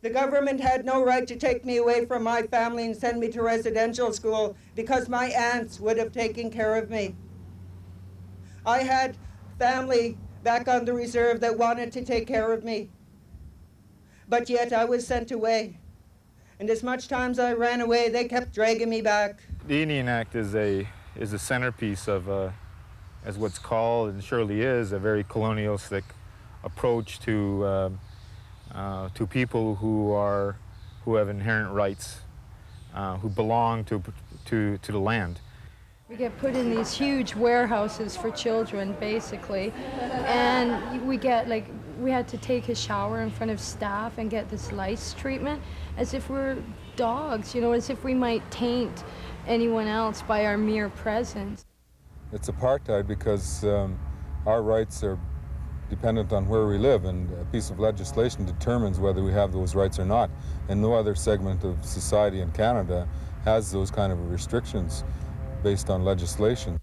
The government had no right to take me away from my family and send me to residential school because my aunts would have taken care of me. I had family back on the reserve that wanted to take care of me, but yet I was sent away. And as much times I ran away, they kept dragging me back. The Indian Act is a centerpiece of, as what's called, and surely is, a very colonialistic approach to people who have inherent rights, who belong to the land. We get put in these huge warehouses for children, basically, and we had to take a shower in front of staff and get this lice treatment as if we're dogs, as if we might taint anyone else by our mere presence. It's apartheid because our rights are dependent on where we live, and a piece of legislation determines whether we have those rights or not. And no other segment of society in Canada has those kind of restrictions based on legislation.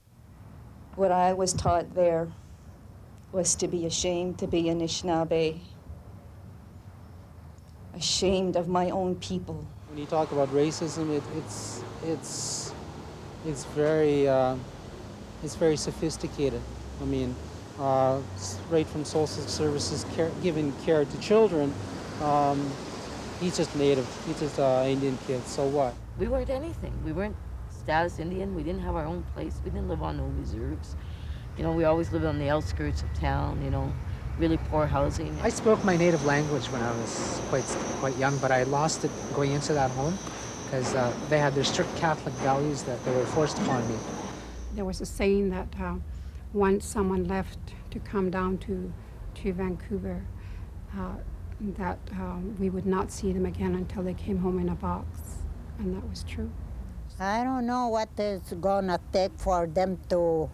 What I was taught there was to be ashamed to be an Anishinaabe, ashamed of my own people. When you talk about racism, it's very sophisticated. I mean, right from social services, giving care to children. He's just native. He's just an Indian kid. So what? We weren't anything. We weren't status Indian. We didn't have our own place. We didn't live on no reserves. We always lived on the outskirts of town. Really poor housing. I spoke my native language when I was quite young, but I lost it going into that home because they had their strict Catholic values that they were forced upon me. There was a saying that once someone left to come down to Vancouver, that we would not see them again until they came home in a box, and that was true. I don't know what it's gonna take for them to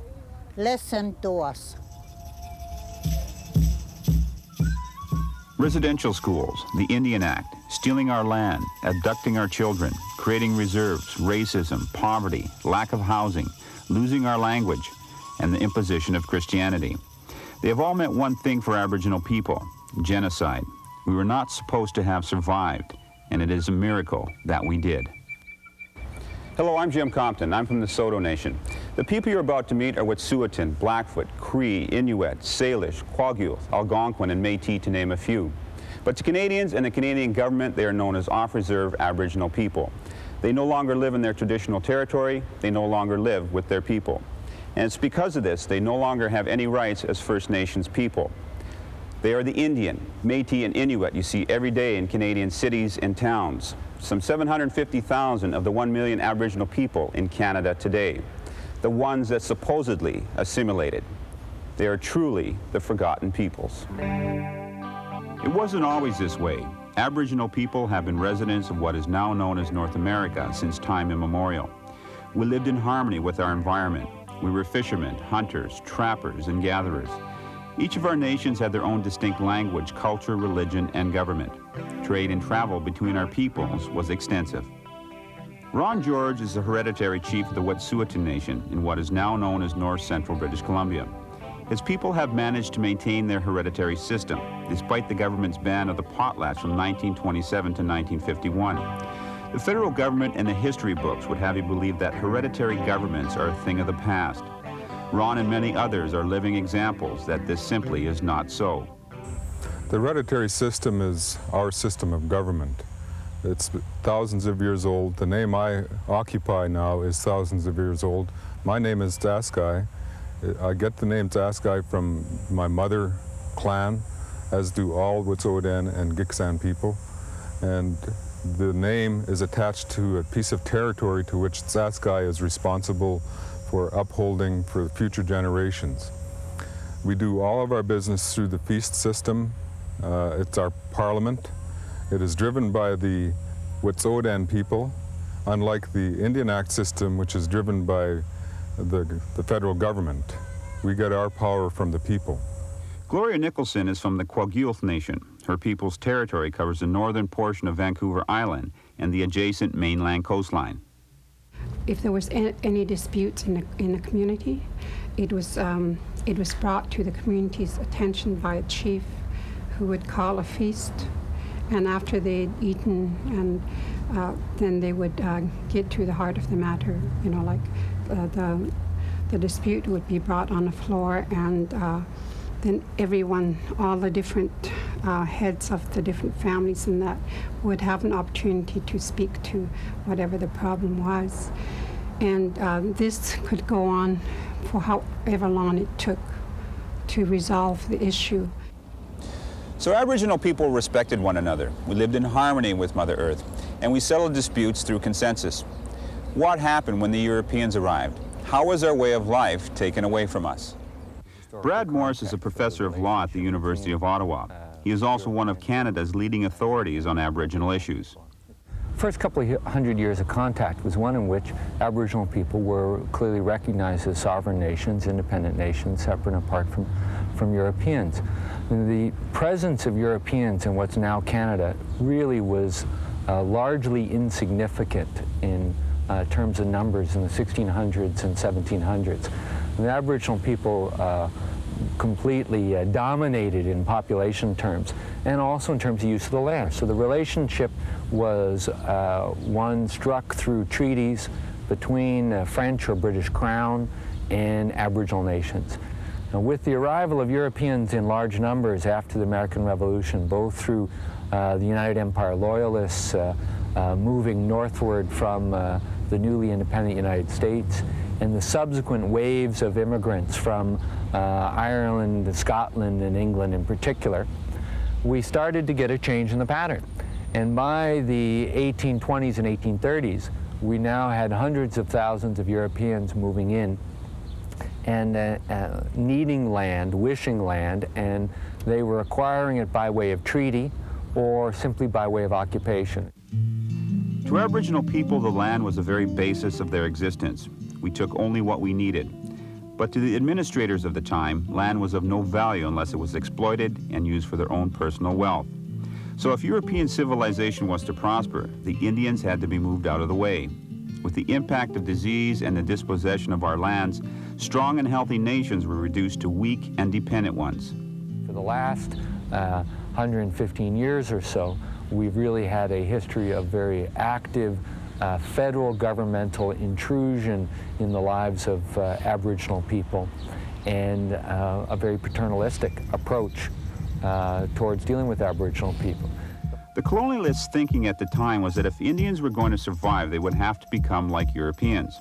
listen to us. Residential schools, the Indian Act, stealing our land, abducting our children, creating reserves, racism, poverty, lack of housing, losing our language, and the imposition of Christianity. They have all meant one thing for Aboriginal people: genocide. We were not supposed to have survived, and it is a miracle that we did. Hello, I'm Jim Compton. I'm from the Saulteaux Nation. The people you're about to meet are Wet'suwet'en, Blackfoot, Cree, Inuit, Salish, Kwakiutl, Algonquin, and Métis, to name a few. But to Canadians and the Canadian government, they are known as off-reserve Aboriginal people. They no longer live in their traditional territory. They no longer live with their people. And it's because of this they no longer have any rights as First Nations people. They are the Indian, Métis, and Inuit you see every day in Canadian cities and towns. Some 750,000 of the 1 million Aboriginal people in Canada today, the ones that supposedly assimilated. They are truly the forgotten peoples. It wasn't always this way. Aboriginal people have been residents of what is now known as North America since time immemorial. We lived in harmony with our environment. We were fishermen, hunters, trappers, and gatherers. Each of our nations had their own distinct language, culture, religion, and government. Trade and travel between our peoples was extensive. Ron George is the hereditary chief of the Wet'suwet'en Nation in what is now known as North Central British Columbia. His people have managed to maintain their hereditary system, despite the government's ban of the potlatch from 1927 to 1951. The federal government and the history books would have you believe that hereditary governments are a thing of the past. Ron and many others are living examples that this simply is not so. The hereditary system is our system of government. It's thousands of years old. The name I occupy now is thousands of years old. My name is Taskai. I get the name Taskai from my mother clan, as do all Wet'suwet'en and Gitxsan people. And the name is attached to a piece of territory to which Taskai is responsible for upholding for future generations. We do all of our business through the feast system. It's our parliament. It is driven by the Wet'suwet'en people, unlike the Indian Act system, which is driven by the federal government. We get our power from the people. Gloria Nicholson is from the Kwakiutl Nation. Her people's territory covers the northern portion of Vancouver Island and the adjacent mainland coastline. If there was any disputes in the community, it was brought to the community's attention by a chief who would call a feast, And after they'd eaten, and then they would get to the heart of the matter, you know, like the dispute would be brought on the floor, and then everyone, all the different heads of the different families and that would have an opportunity to speak to whatever the problem was. And this could go on for however long it took to resolve the issue. So Aboriginal people respected one another. We lived in harmony with Mother Earth, and we settled disputes through consensus. What happened when the Europeans arrived? How was our way of life taken away from us? Brad Morris is a professor of law at the University of Ottawa. He is also one of Canada's leading authorities on Aboriginal issues. First couple of hundred years of contact was one in which Aboriginal people were clearly recognized as sovereign nations, independent nations, separate and apart from Europeans. The presence of Europeans in what's now Canada really was largely insignificant in terms of numbers in the 1600s and 1700s. The Aboriginal people completely dominated in population terms and also in terms of use of the land. So the relationship was one struck through treaties between French or British Crown and Aboriginal nations. Now, with the arrival of Europeans in large numbers after the American Revolution, both through the United Empire Loyalists moving northward from the newly independent United States, and the subsequent waves of immigrants from Ireland, Scotland, and England in particular, we started to get a change in the pattern. And by the 1820s and 1830s, we now had hundreds of thousands of Europeans moving in and needing land, wishing land, and they were acquiring it by way of treaty or simply by way of occupation. To Aboriginal people, the land was the very basis of their existence. We took only what we needed. But to the administrators of the time, land was of no value unless it was exploited and used for their own personal wealth. So if European civilization was to prosper, the Indians had to be moved out of the way. With the impact of disease and the dispossession of our lands, strong and healthy nations were reduced to weak and dependent ones. For the last 115 years or so, we've really had a history of very active federal governmental intrusion in the lives of Aboriginal people and a very paternalistic approach towards dealing with Aboriginal people. The colonialists' thinking at the time was that if Indians were going to survive, they would have to become like Europeans.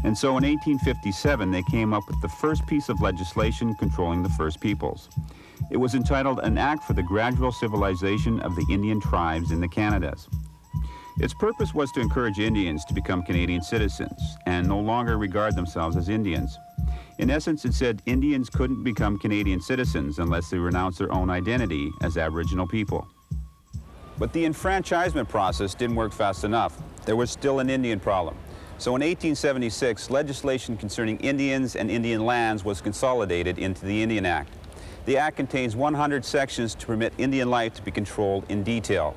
And so in 1857, they came up with the first piece of legislation controlling the First Peoples. It was entitled An Act for the Gradual Civilization of the Indian Tribes in the Canadas. Its purpose was to encourage Indians to become Canadian citizens and no longer regard themselves as Indians. In essence, it said Indians couldn't become Canadian citizens unless they renounced their own identity as Aboriginal people. But the enfranchisement process didn't work fast enough. There was still an Indian problem. So in 1876, legislation concerning Indians and Indian lands was consolidated into the Indian Act. The Act contains 100 sections to permit Indian life to be controlled in detail.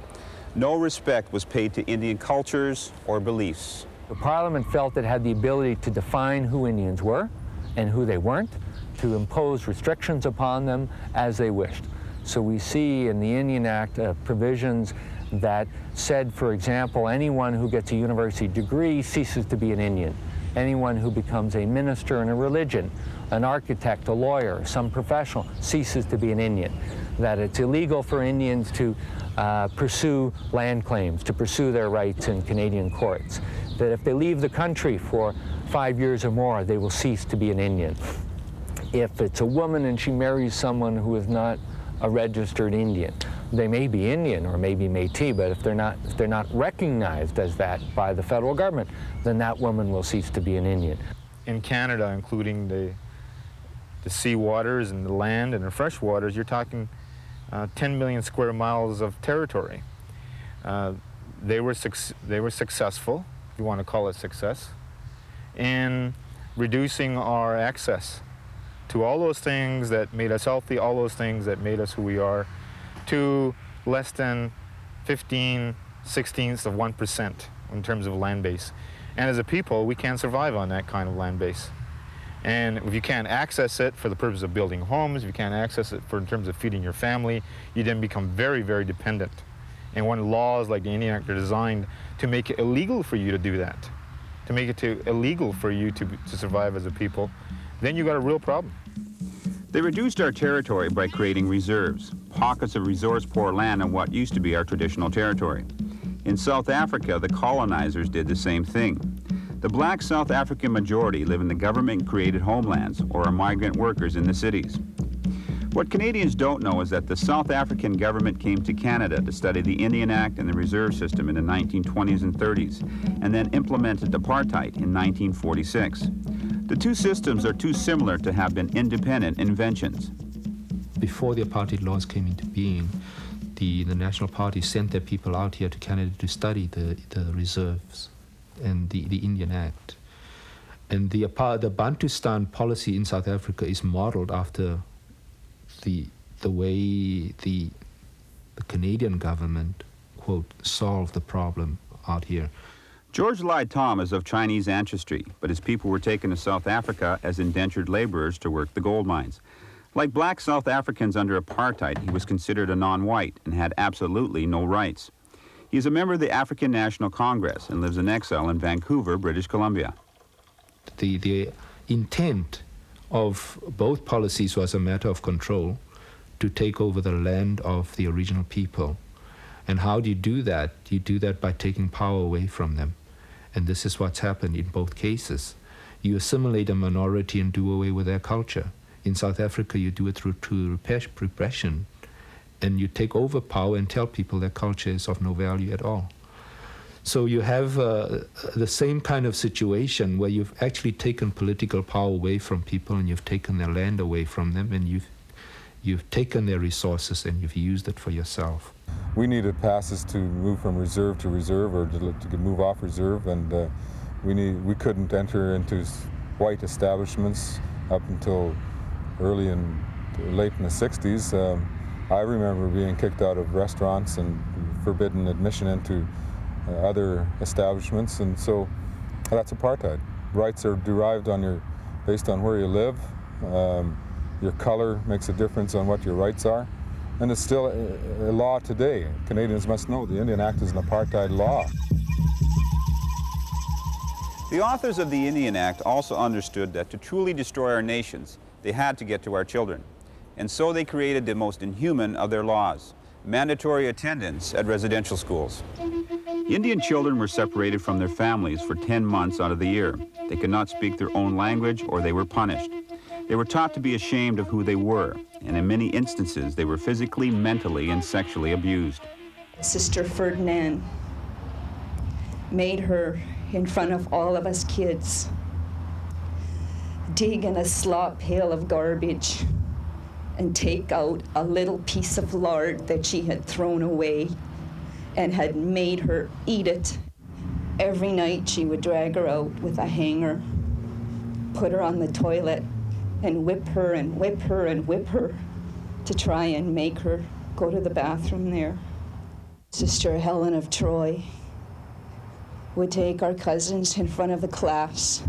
No respect was paid to Indian cultures or beliefs. The Parliament felt it had the ability to define who Indians were and who they weren't, to impose restrictions upon them as they wished. So we see in the Indian Act provisions that said, for example, anyone who gets a university degree ceases to be an Indian. Anyone who becomes a minister in a religion, an architect, a lawyer, some professional, ceases to be an Indian. That it's illegal for Indians to pursue land claims, to pursue their rights in Canadian courts. That if they leave the country for 5 years or more, they will cease to be an Indian. If it's a woman and she marries someone who is not a registered Indian, they may be Indian or maybe Métis, but if they're not recognized as that by the federal government, then that woman will cease to be an Indian. In Canada, including the sea waters and the land and the fresh waters, you're talking 10 million square miles of territory. They were successful, if you want to call it success, in reducing our access to all those things that made us healthy, all those things that made us who we are, to less than 15/16ths of 1% in terms of land base. And as a people, we can't survive on that kind of land base. And if you can't access it for the purpose of building homes, if you can't access it in terms of feeding your family, you then become very, very dependent. And when laws like the Indian Act are designed to make it illegal for you to do that, to make it illegal for you to survive as a people, then you got a real problem. They reduced our territory by creating reserves, pockets of resource-poor land on what used to be our traditional territory. In South Africa, the colonizers did the same thing. The black South African majority live in the government-created homelands or are migrant workers in the cities. What Canadians don't know is that the South African government came to Canada to study the Indian Act and the reserve system in the 1920s and 30s, and then implemented apartheid in 1946. The two systems are too similar to have been independent inventions. Before the apartheid laws came into being, the National Party sent their people out here to Canada to study the reserves and the Indian Act. And the Bantustan policy in South Africa is modeled after the way the Canadian government, quote, solved the problem out here. George Lai Tom is of Chinese ancestry, but his people were taken to South Africa as indentured laborers to work the gold mines. Like black South Africans under apartheid, he was considered a non-white and had absolutely no rights. He is a member of the African National Congress and lives in exile in Vancouver, British Columbia. The intent of both policies was a matter of control, to take over the land of the original people. And how do you do that? You do that by taking power away from them. And this is what's happened in both cases. You assimilate a minority and do away with their culture. In South Africa, you do it through repression, and you take over power and tell people their culture is of no value at all. So you have the same kind of situation where you've actually taken political power away from people, and you've taken their land away from them, and you've taken their resources and you've used it for yourself. We needed passes to move from reserve to reserve, or to move off reserve, and we couldn't enter into white establishments up until early and late in the 60s. I remember being kicked out of restaurants and forbidden admission into other establishments, and so that's apartheid. Rights are derived based on where you live. Your color makes a difference on what your rights are, and it's still a law today. Canadians must know the Indian Act is an apartheid law. The authors of the Indian Act also understood that to truly destroy our nations, they had to get to our children. And so they created the most inhuman of their laws, mandatory attendance at residential schools. Indian children were separated from their families for 10 months out of the year. They could not speak their own language, or they were punished. They were taught to be ashamed of who they were, and in many instances, they were physically, mentally, and sexually abused. Sister Ferdinand made her, in front of all of us kids, dig in a slop pail of garbage and take out a little piece of lard that she had thrown away, and had made her eat it. Every night she would drag her out with a hanger, put her on the toilet, and whip her and whip her and whip her to try and make her go to the bathroom there. Sister Helen of Troy would take our cousins in front of the class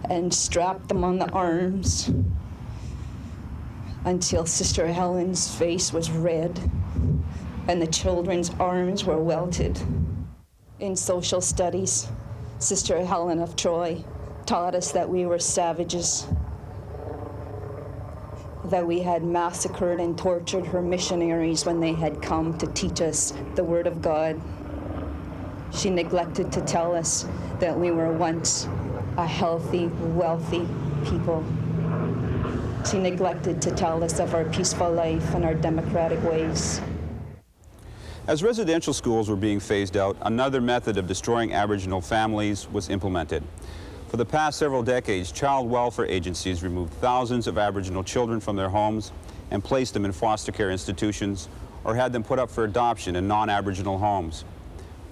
and strap them on the arms until Sister Helen's face was red and the children's arms were welted. In social studies, Sister Helen of Troy taught us that we were savages, that we had massacred and tortured her missionaries when they had come to teach us the Word of God. She neglected to tell us that we were once a healthy, wealthy people. She neglected to tell us of our peaceful life and our democratic ways. As residential schools were being phased out, another method of destroying Aboriginal families was implemented. For the past several decades, child welfare agencies removed thousands of Aboriginal children from their homes and placed them in foster care institutions or had them put up for adoption in non-Aboriginal homes.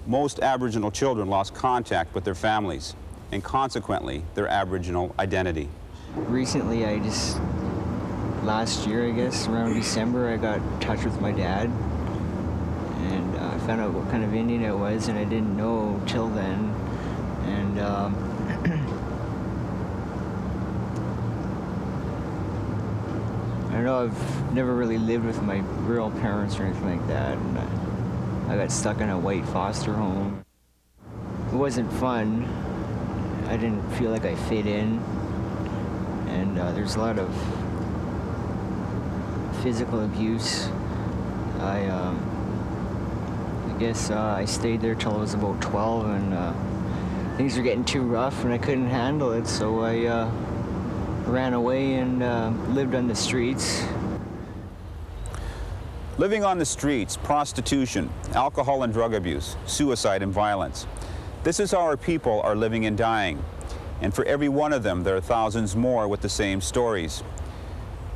Most Aboriginal children lost contact with their families and consequently their Aboriginal identity. Recently, last year I guess, around December, I got in touch with my dad, and I found out what kind of Indian it was, and I didn't know till then. And I don't know, I've never really lived with my real parents or anything like that. And I got stuck in a white foster home. It wasn't fun. I didn't feel like I fit in. And there's a lot of physical abuse. I guess I stayed there till I was about 12, and things were getting too rough and I couldn't handle it, so I ran away and lived on the streets. Living on the streets, prostitution, alcohol and drug abuse, suicide and violence. This is how our people are living and dying. And for every one of them, there are thousands more with the same stories.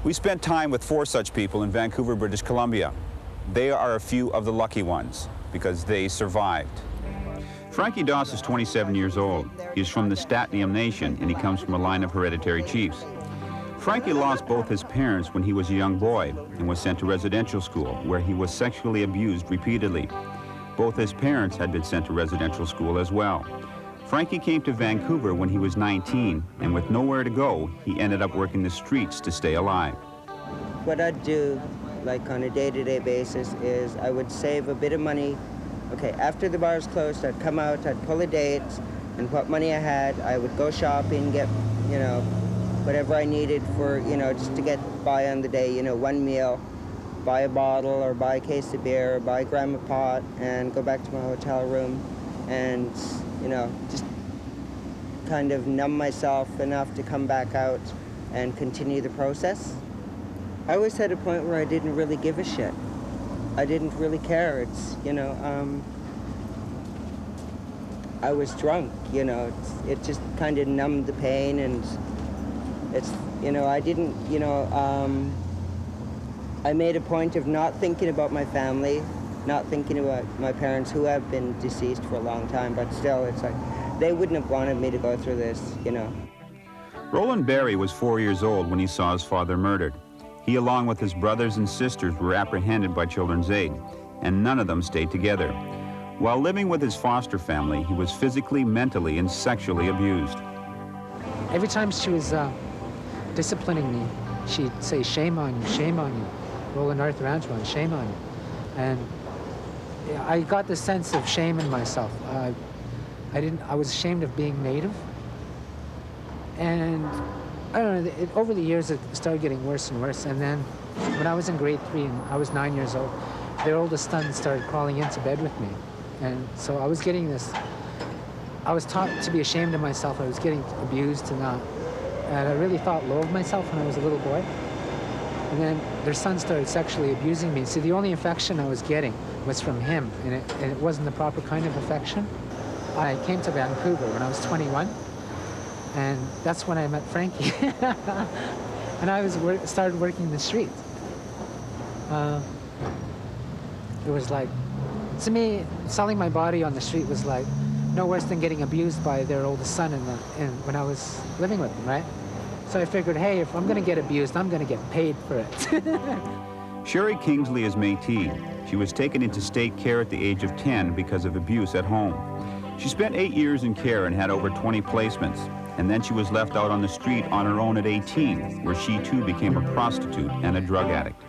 We spent time with 4 such people in Vancouver, British Columbia. They are a few of the lucky ones because they survived. Frankie Doss is 27 years old. He's from the Statnium Nation, and he comes from a line of hereditary chiefs. Frankie lost both his parents when he was a young boy and was sent to residential school, where he was sexually abused repeatedly. Both his parents had been sent to residential school as well. Frankie came to Vancouver when he was 19, and with nowhere to go, he ended up working the streets to stay alive. What I'd do, like on a day-to-day basis, is I would save a bit of money. Okay, after the bars closed, I'd come out, I'd pull a date, and what money I had, I would go shopping, get, you know, whatever I needed for, you know, just to get by on the day, you know, one meal, buy a bottle or buy a case of beer, or buy a gram of pot, and go back to my hotel room and, you know, just kind of numb myself enough to come back out and continue the process. I was at a point where I didn't really give a shit. I didn't really care. It's, you know, I was drunk, you know, it just kind of numbed the pain, and it's, you know, I didn't, you know, I made a point of not thinking about my family, not thinking about my parents who have been deceased for a long time, but still, it's like, they wouldn't have wanted me to go through this, you know. Roland Barry was 4 years old when he saw his father murdered. He, along with his brothers and sisters, were apprehended by Children's Aid, and none of them stayed together. While living with his foster family, he was physically, mentally, and sexually abused. Every time she was disciplining me, she'd say, shame on you, Roland Arthur Antoine, shame on you. And I got the sense of shame in myself. I was ashamed of being Native. And I don't know, over the years it started getting worse and worse. And then when I was in grade 3 and I was 9 years old, their oldest son started crawling into bed with me. And so I was getting this, I was taught to be ashamed of myself. I was getting abused and I really thought low of myself when I was a little boy. And then their son started sexually abusing me. See, the only affection I was getting was from him, and it wasn't the proper kind of affection. I came to Vancouver when I was 21, and that's when I met Frankie. And I started working the streets. It was like, to me, selling my body on the street was like no worse than getting abused by their oldest son when I was living with them, right? So I figured, hey, if I'm gonna get abused, I'm gonna get paid for it. Sherry Kingsley is Métis. She was taken into state care at the age of 10 because of abuse at home. She spent 8 years in care and had over 20 placements. And then she was left out on the street on her own at 18, where she too became a prostitute and a drug addict.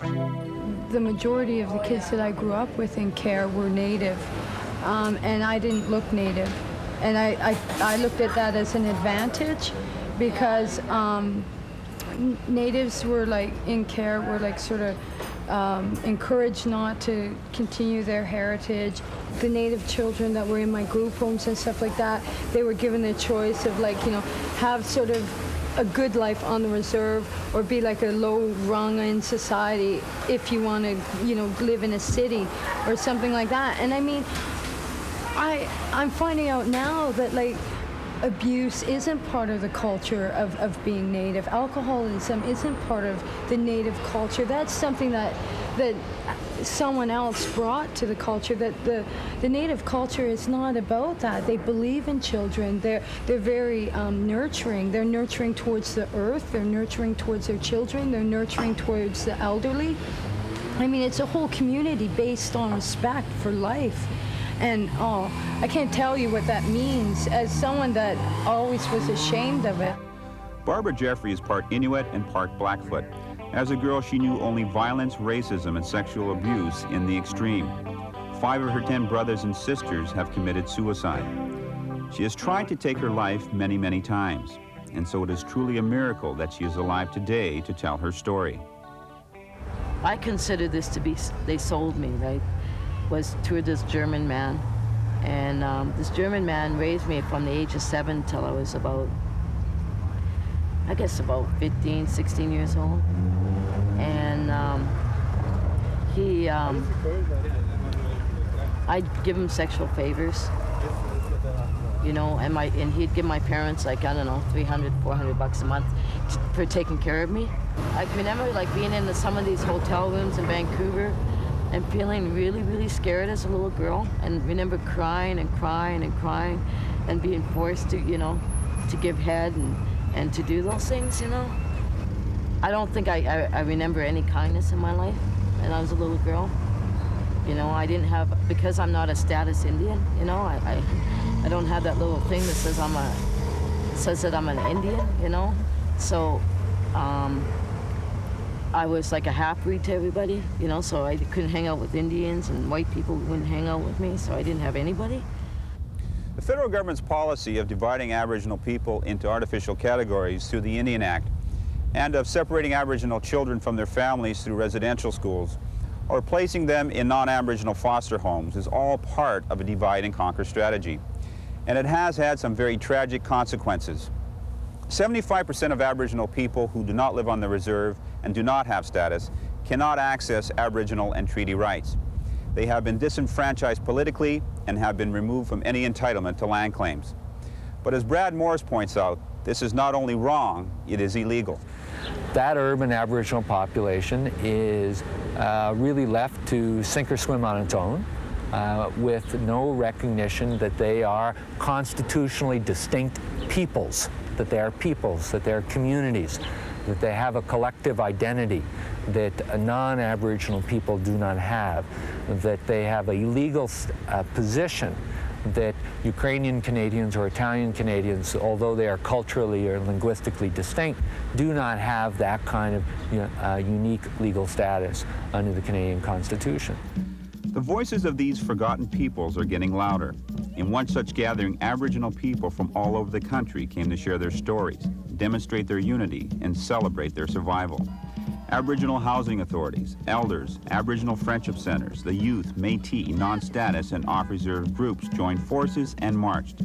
The majority of the kids that I grew up with in care were Native, and I didn't look Native. And I looked at that as an advantage because Natives were like in care, were like sort of encouraged not to continue their heritage. The Native children that were in my group homes and stuff like that, they were given the choice of like, you know, have sort of a good life on the reserve or be like a low rung in society if you want to, you know, live in a city or something like that. And I mean, I'm finding out now that like abuse isn't part of the culture of being Native. Alcoholism isn't part of the Native culture. That's something that someone else brought to the culture. That the Native culture is not about that. They believe in children. They're very nurturing. They're nurturing towards the earth. They're nurturing towards their children. They're nurturing towards the elderly. I mean, it's a whole community based on respect for life. And I can't tell you what that means as someone that always was ashamed of it. Barbara Jeffrey is part Inuit and part Blackfoot. As a girl, she knew only violence, racism, and sexual abuse in the extreme. 5 of her 10 brothers and sisters have committed suicide. She has tried to take her life many, many times, and so it is truly a miracle that she is alive today to tell her story. I consider this to be, they sold me, right? Was to this German man. And this German man raised me from the age of 7 till I was about, I guess about 15, 16 years old. And I'd give him sexual favors, you know, and he'd give my parents, like, I don't know, $300, $400 a month for taking care of me. I remember, like, being in some of these hotel rooms in Vancouver and feeling really, really scared as a little girl, and remember crying and crying and crying and being forced to, you know, to give head and to do those things, you know. I don't think I remember any kindness in my life when I was a little girl. You know, I didn't have, because I'm not a status Indian, you know, I don't have that little thing that says that I'm an Indian, you know. So I was like a half-breed to everybody, you know, so I couldn't hang out with Indians, and white people wouldn't hang out with me, so I didn't have anybody. The federal government's policy of dividing Aboriginal people into artificial categories through the Indian Act and of separating Aboriginal children from their families through residential schools or placing them in non-Aboriginal foster homes is all part of a divide and conquer strategy. And it has had some very tragic consequences. 75% of Aboriginal people who do not live on the reserve and do not have status cannot access Aboriginal and treaty rights. They have been disenfranchised politically and have been removed from any entitlement to land claims. But as Brad Morris points out, this is not only wrong, it is illegal. That urban Aboriginal population is really left to sink or swim on its own, with no recognition that they are constitutionally distinct peoples, that they are communities, that they have a collective identity that non-Aboriginal people do not have, that they have a legal position that Ukrainian Canadians or Italian Canadians, although they are culturally or linguistically distinct, do not have that kind of unique legal status under the Canadian Constitution. The voices of these forgotten peoples are getting louder. In one such gathering, Aboriginal people from all over the country came to share their stories, demonstrate their unity, and celebrate their survival. Aboriginal housing authorities, elders, Aboriginal friendship centers, the youth, Métis, non-status, and off-reserve groups joined forces and marched.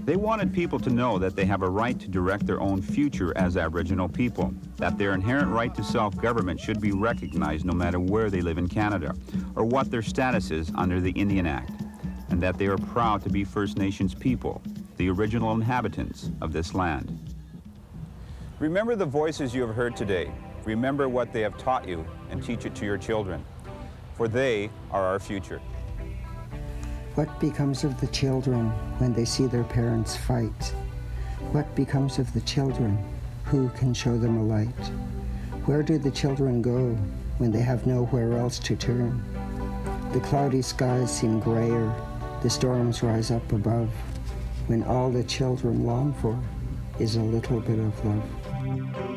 They wanted people to know that they have a right to direct their own future as Aboriginal people, that their inherent right to self-government should be recognized no matter where they live in Canada, or what their status is under the Indian Act, and that they are proud to be First Nations people, the original inhabitants of this land. Remember the voices you have heard today. Remember what they have taught you and teach it to your children, for they are our future. What becomes of the children when they see their parents fight? What becomes of the children? Who can show them a light? Where do the children go when they have nowhere else to turn? The cloudy skies seem grayer, the storms rise up above, when all the children long for is a little bit of love.